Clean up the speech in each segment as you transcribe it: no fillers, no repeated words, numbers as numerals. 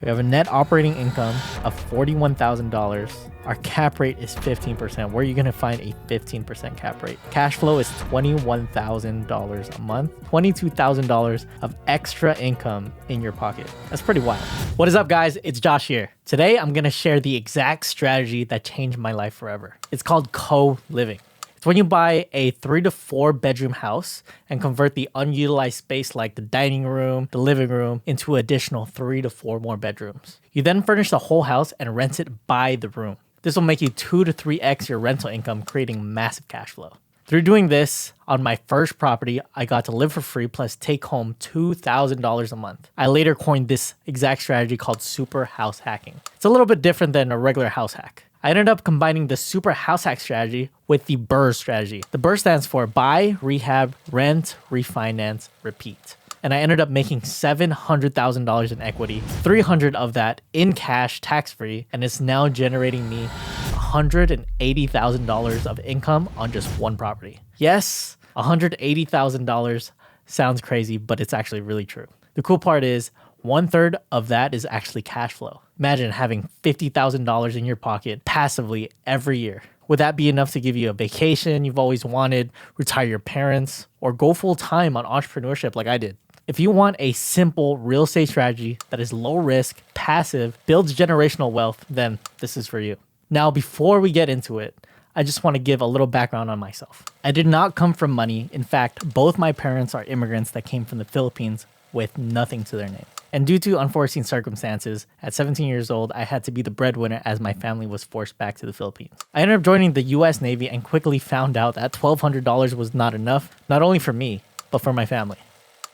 We have a net operating income of $41,000. Our cap rate is 15%. Where are you going to find a 15% cap rate? Cash flow is $21,000 a month, $22,000 of extra income in your pocket. That's pretty wild. What is up, guys? It's Josh here. Today, I'm going to share the exact strategy that changed my life forever. It's called co-living. It's when you buy a 3 to 4 bedroom house and convert the unutilized space like the dining room, the living room into additional 3 to 4 more bedrooms. You then furnish the whole house and rent it by the room. This will make you 2 to 3x your rental income, creating massive cash flow. Through doing this, on my first property, I got to live for free plus take home $2,000 a month. I later coined this exact strategy called super house hacking. It's a little bit different than a regular house hack. I ended up combining the super house hack strategy with the BRRRR strategy. The BRRRR stands for buy, rehab, rent, refinance, repeat. And I ended up making $700,000 in equity, 300 of that in cash, tax-free, and it's now generating me $180,000 of income on just one property. Yes, $180,000 sounds crazy, but it's actually really true. The cool part is 1/3 of that is actually cash flow. Imagine having $50,000 in your pocket passively every year. Would that be enough to give you a vacation you've always wanted, retire your parents, or go full time on entrepreneurship like I did? If you want a simple real estate strategy that is low risk, passive, builds generational wealth, then this is for you. Now, before we get into it, I just want to give a little background on myself. I did not come from money. In fact, both my parents are immigrants that came from the Philippines with nothing to their name. And due to unforeseen circumstances, at 17 years old, I had to be the breadwinner as my family was forced back to the Philippines. I ended up joining the US Navy and quickly found out that $1,200 was not enough, not only for me, but for my family.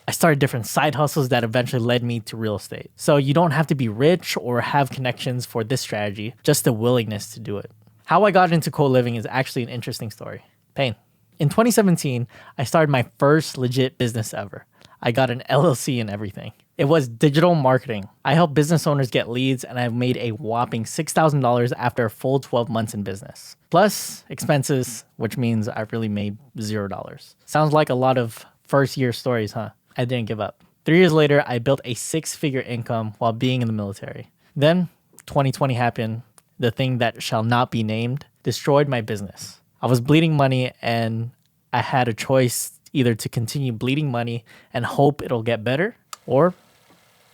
I started different side hustles that eventually led me to real estate. So you don't have to be rich or have connections for this strategy, just the willingness to do it. How I got into co-living is actually an interesting story. Pain. In 2017, I started my first legit business ever. I got an LLC and everything. It was digital marketing. I help business owners get leads, and I've made a whopping $6,000 after a full 12 months in business. Plus expenses, which means I really made $0. Sounds like a lot of first year stories, huh? I didn't give up. 3 years later, I built a 6-figure income while being in the military. Then 2020 happened. The thing that shall not be named destroyed my business. I was bleeding money, and I had a choice either to continue bleeding money and hope it'll get better or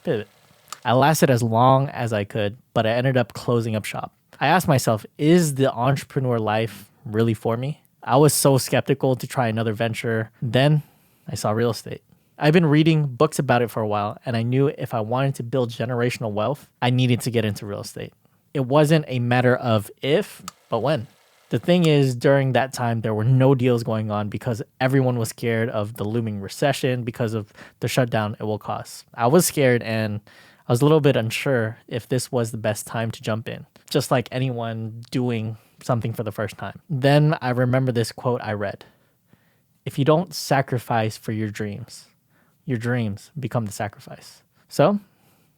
pivot. I lasted as long as I could, but I ended up closing up shop. I asked myself, is the entrepreneur life really for me? I was so skeptical to try another venture. Then I saw real estate. I've been reading books about it for a while, and I knew if I wanted to build generational wealth, I needed to get into real estate. It wasn't a matter of if, but when. The thing is, during that time, there were no deals going on because everyone was scared of the looming recession because of the shutdown it will cause. I was scared, and I was a little bit unsure if this was the best time to jump in, just like anyone doing something for the first time. Then I remember this quote I read. If you don't sacrifice for your dreams become the sacrifice. So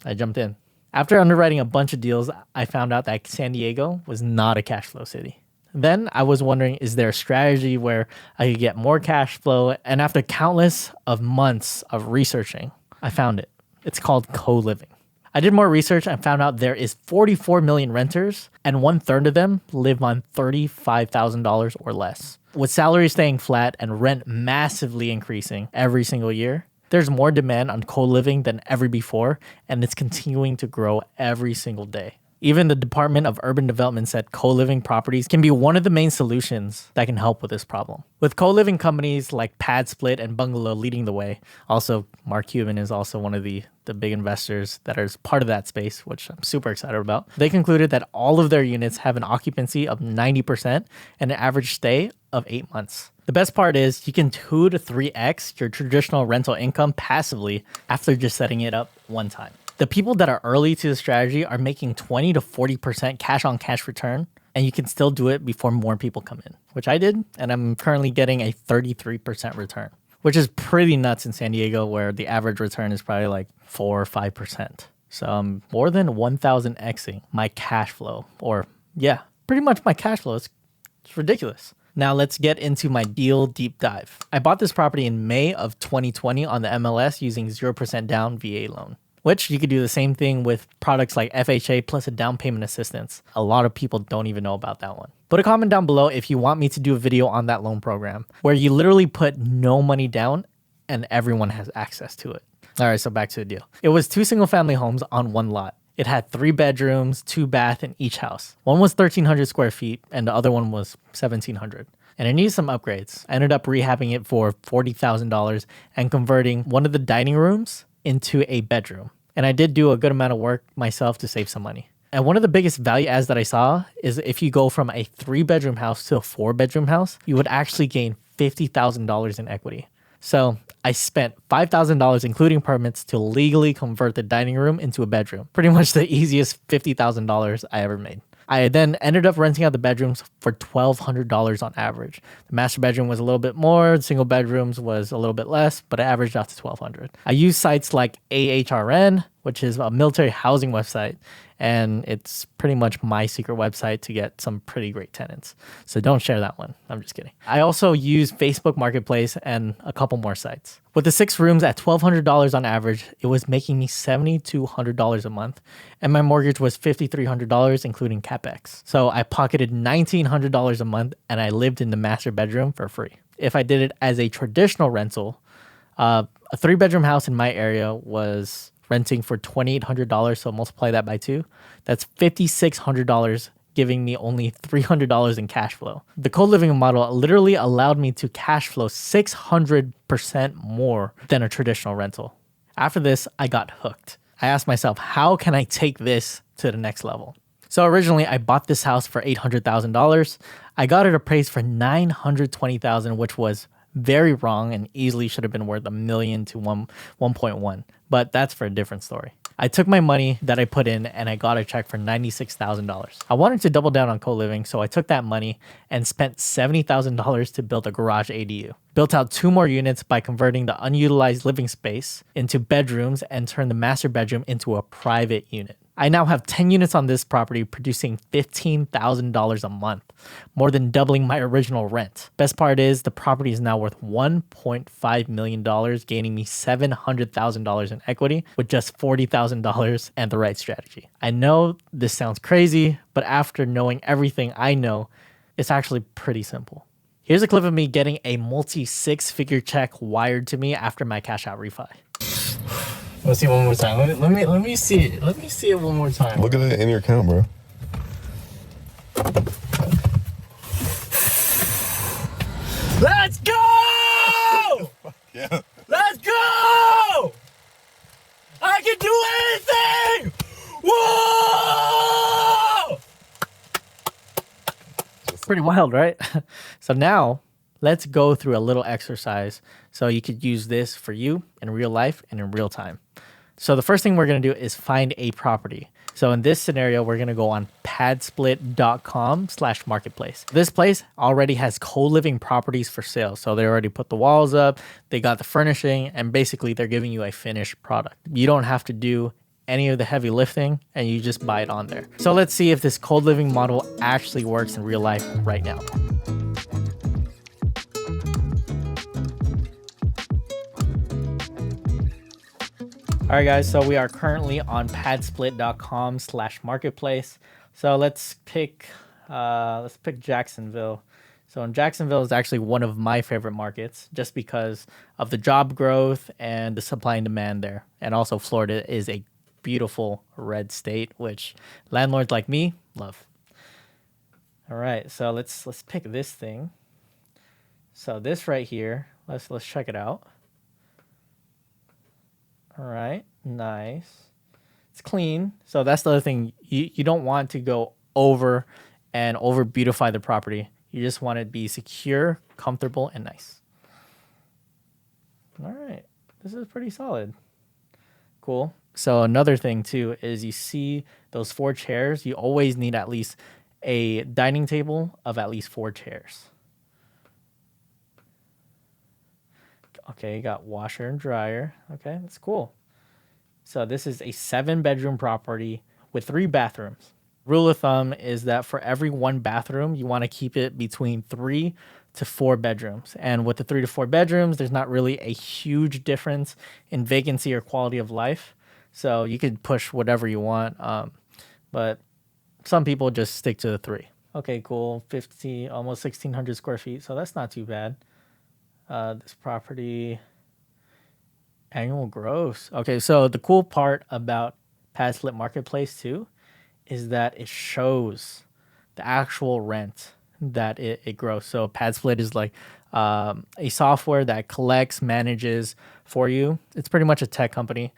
I jumped in. After underwriting a bunch of deals, I found out that San Diego was not a cash flow city. Then I was wondering, is there a strategy where I could get more cash flow? And after countless of months of researching, I found it. It's called co-living. I did more research and found out there is 44 million renters, and 1/3 of them live on $35,000 or less. With salaries staying flat and rent massively increasing every single year, there's more demand on co-living than ever before, and it's continuing to grow every single day. Even the Department of Urban Development said co-living properties can be one of the main solutions that can help with this problem. With co-living companies like PadSplit and Bungalow leading the way, also Mark Cuban is also one of the big investors that are part of that space, which I'm super excited about. They concluded that all of their units have an occupancy of 90% and an average stay of 8 months. The best part is you can 2 to 3x your traditional rental income passively after just setting it up one time. The people that are early to the strategy are making 20 to 40% cash on cash return, and you can still do it before more people come in, which I did, and I'm currently getting a 33% return, which is pretty nuts in San Diego, where the average return is probably like 4 or 5%. So I'm more than 1,000xing my cash flow, or yeah, pretty much my cash flow. It's ridiculous. Now let's get into my deal deep dive. I bought this property in May of 2020 on the MLS using 0% down VA loan. which you could do the same thing with products like FHA plus a down payment assistance. A lot of people don't even know about that one. Put a comment down below if you want me to do a video on that loan program where you literally put no money down and everyone has access to it. All right, so back to the deal. It was 2 single family homes on one lot. It had 3 bedrooms, 2 bath in each house. One was 1,300 square feet and the other one was 1,700. And it needed some upgrades. I ended up rehabbing it for $40,000 and converting one of the dining rooms into a bedroom. And I did do a good amount of work myself to save some money. And one of the biggest value adds that I saw is if you go from a 3-bedroom house to a 4-bedroom house, you would actually gain $50,000 in equity. So I spent $5,000 including permits to legally convert the dining room into a bedroom. Pretty much the easiest $50,000 I ever made. I then ended up renting out the bedrooms for $1,200 on average. The master bedroom was a little bit more, the single bedrooms was a little bit less, but it averaged out to $1,200. I used sites like AHRN, which is a military housing website, and it's pretty much my secret website to get some pretty great tenants. So don't share that one. I'm just kidding. I also use Facebook Marketplace and a couple more sites. With the 6 rooms at $1,200 on average, it was making me $7,200 a month, and my mortgage was $5,300 including CapEx. So I pocketed $1,900 a month, and I lived in the master bedroom for free. If I did it as a traditional rental, a 3-bedroom house in my area was renting for $2,800, so multiply that by 2. That's $5,600, giving me only $300 in cash flow. The co-living model literally allowed me to cash flow 600% more than a traditional rental. After this, I got hooked. I asked myself, how can I take this to the next level? So originally, I bought this house for $800,000. I got it appraised for $920,000, which was very wrong and easily should have been worth $1 million to 1.1. But that's for a different story. I took my money that I put in and I got a check for $96,000. I wanted to double down on co-living, so I took that money and spent $70,000 to build a garage ADU. Built out 2 more units by converting the unutilized living space into bedrooms and turned the master bedroom into a private unit. I now have 10 units on this property producing $15,000 a month, more than doubling my original rent. Best part is the property is now worth $1.5 million, gaining me $700,000 in equity with just $40,000 and the right strategy. I know this sounds crazy, but after knowing everything I know, it's actually pretty simple. Here's a clip of me getting a multi-6-figure check wired to me after my cash out refi. Let's see one more time. Let me see it. Let me see it one more time. Look at it in your account, bro. Let's go! Yeah. Let's go! I can do anything! Whoa! Pretty wild, right? So now let's go through a little exercise so you could use this for you in real life and in real time. So the first thing we're going to do is find a property. So in this scenario, we're going to go on padsplit.com/marketplace. This place already has co-living properties for sale. So they already put the walls up, they got the furnishing, and basically they're giving you a finished product. You don't have to do any of the heavy lifting and you just buy it on there. So let's see if this co-living model actually works in real life right now. All right, guys, so we are currently on padsplit.com/marketplace. So let's pick Jacksonville. So in Jacksonville is actually one of my favorite markets just because of the job growth and the supply and demand there. And also Florida is a beautiful red state, which landlords like me love. All right, so let's pick this thing. So this right here, let's check it out. All right, nice. It's clean. So that's the other thing. You don't want to go over and over beautify the property. You just want it to be secure, comfortable, and nice. All right, this is pretty solid. Cool. So another thing too is you see those 4 chairs. You always need at least a dining table of at least 4 chairs. Okay, you got washer and dryer. Okay, that's cool. So this is a 7-bedroom property with 3 bathrooms. Rule of thumb is that for every 1 bathroom, you want to keep it between 3 to 4 bedrooms. And with the 3 to 4 bedrooms, there's not really a huge difference in vacancy or quality of life. So you could push whatever you want. But some people just stick to the 3. Okay, cool. 50, almost 1,600 square feet. So that's not too bad. This property annual gross. Okay, so the cool part about Padsplit Marketplace too is that it shows the actual rent that it grows. So Padsplit is like a software that collects, manages for you. It's pretty much a tech company,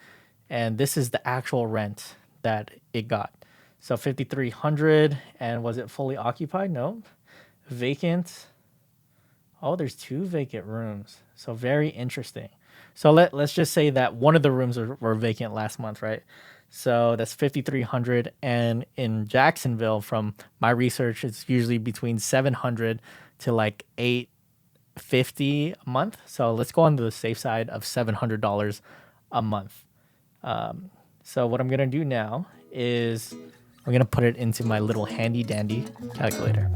and this is the actual rent that it got. So 5,300, and was it fully occupied? No, vacant. Oh, there's 2 vacant rooms. So very interesting. So let's just say that one of the rooms were vacant last month, right? So that's 5,300, and in Jacksonville, from my research, it's usually between 700 to like 850 a month. So let's go on the safe side of $700 a month. So what I'm gonna do now is I'm gonna put it into my little handy dandy calculator.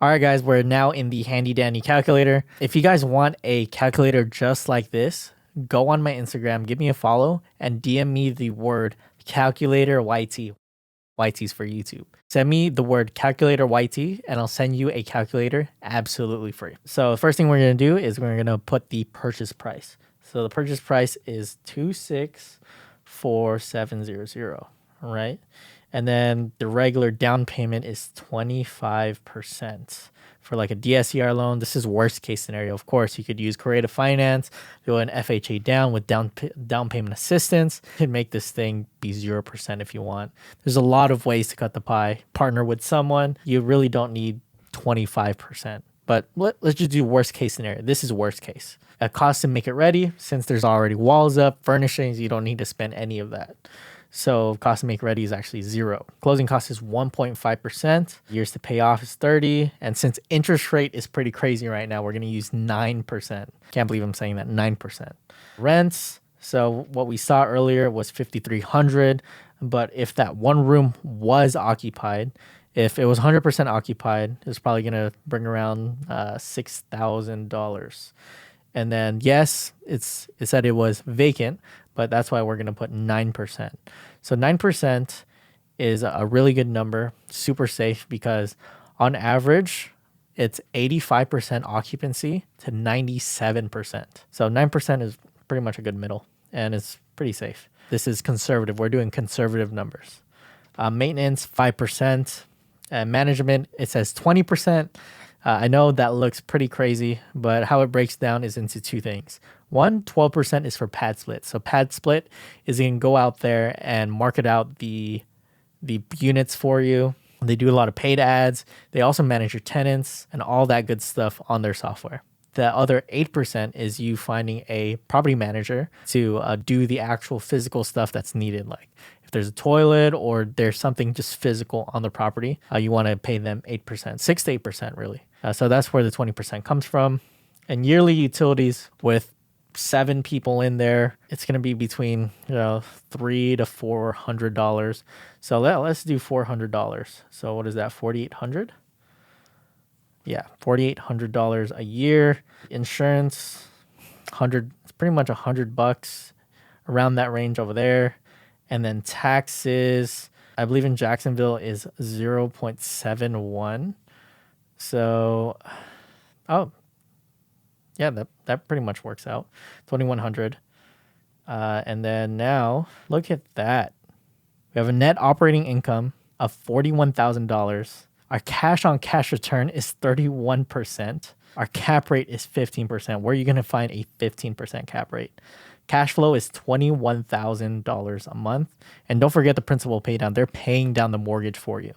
All right, guys, we're now in the handy dandy calculator. If you guys want a calculator just like this, go on my Instagram, give me a follow, and DM me the word calculator YT. YT's for YouTube. Send me the word calculator YT, and I'll send you a calculator absolutely free. So the first thing we're gonna do is we're gonna put the purchase price. So the purchase price is 264700, right? And then the regular down payment is 25% for like a DSCR loan. This is worst case scenario. Of course, you could use Creative Finance, do an FHA down with down payment assistance. You can make this thing be 0% if you want. There's a lot of ways to cut the pie. Partner with someone. You really don't need 25%. But let's just do worst case scenario. This is worst case. It costs to make it ready. Since there's already walls up, furnishings, you don't need to spend any of that. So cost to make ready is actually 0. Closing cost is 1.5%. Years to pay off is 30. And since interest rate is pretty crazy right now, we're going to use 9%. Can't believe I'm saying that, 9%. Rents. So what we saw earlier was 5,300. But if that one room was occupied, if it was 100% occupied, it's probably going to bring around $6,000. And then, yes, it said it was vacant, but that's why we're going to put 9%. So 9% is a really good number, super safe, because on average, it's 85% occupancy to 97%. So 9% is pretty much a good middle, and it's pretty safe. This is conservative. We're doing conservative numbers. Maintenance, 5%. Management, it says 20%. I know that looks pretty crazy, but how it breaks down is into 2 things. One, 12% is for Padsplit. So Padsplit is going to go out there and market out the units for you. They do a lot of paid ads. They also manage your tenants and all that good stuff on their software. The other 8% is you finding a property manager to do the actual physical stuff that's needed. Like if there's a toilet or there's something just physical on the property, you want to pay them 8%, 6 to 8% really. So that's where the 20% comes from. And yearly utilities with 7 people in there, it's going to be between $300 to $400. So let's do $400. So what is that? $4,800. Yeah, $4,800 a year. Insurance, 100. It's pretty much $100 around that range over there. And then taxes, I believe in Jacksonville is 0.71. So, yeah, that pretty much works out. 2,100. And then now look at that. We have a net operating income of $41,000. Our cash on cash return is 31%. Our cap rate is 15%. Where are you going to find a 15% cap rate? Cash flow is $21,000 a month. And don't forget the principal pay down. They're paying down the mortgage for you.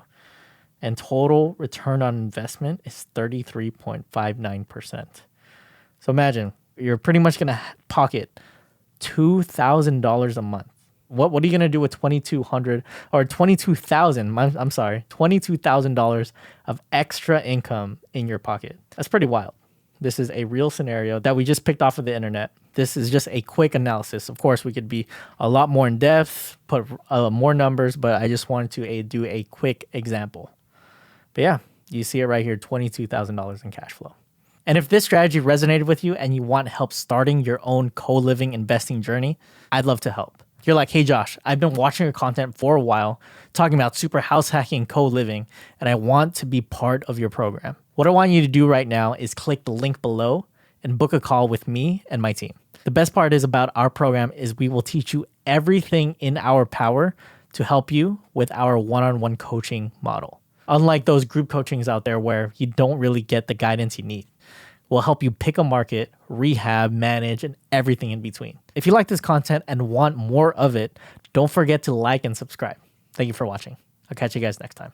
And total return on investment is 33.59%. So imagine you're pretty much going to pocket $2,000 a month. What are you going to do with 2,200 or 22,000? I'm sorry, $22,000 of extra income in your pocket. That's pretty wild. This is a real scenario that we just picked off of the internet. This is just a quick analysis. Of course, we could be a lot more in depth, put more numbers, but I just wanted to do a quick example. But yeah, you see it right here, $22,000 in cash flow. And if this strategy resonated with you and you want help starting your own co-living investing journey, I'd love to help. You're like, hey Josh, I've been watching your content for a while talking about super house hacking and co-living, and I want to be part of your program. What I want you to do right now is click the link below and book a call with me and my team. The best part is about our program is we will teach you everything in our power to help you with our one-on-one coaching model. Unlike those group coachings out there where you don't really get the guidance you need. We'll help you pick a market, rehab, manage, and everything in between. If you like this content and want more of it, don't forget to like and subscribe. Thank you for watching. I'll catch you guys next time.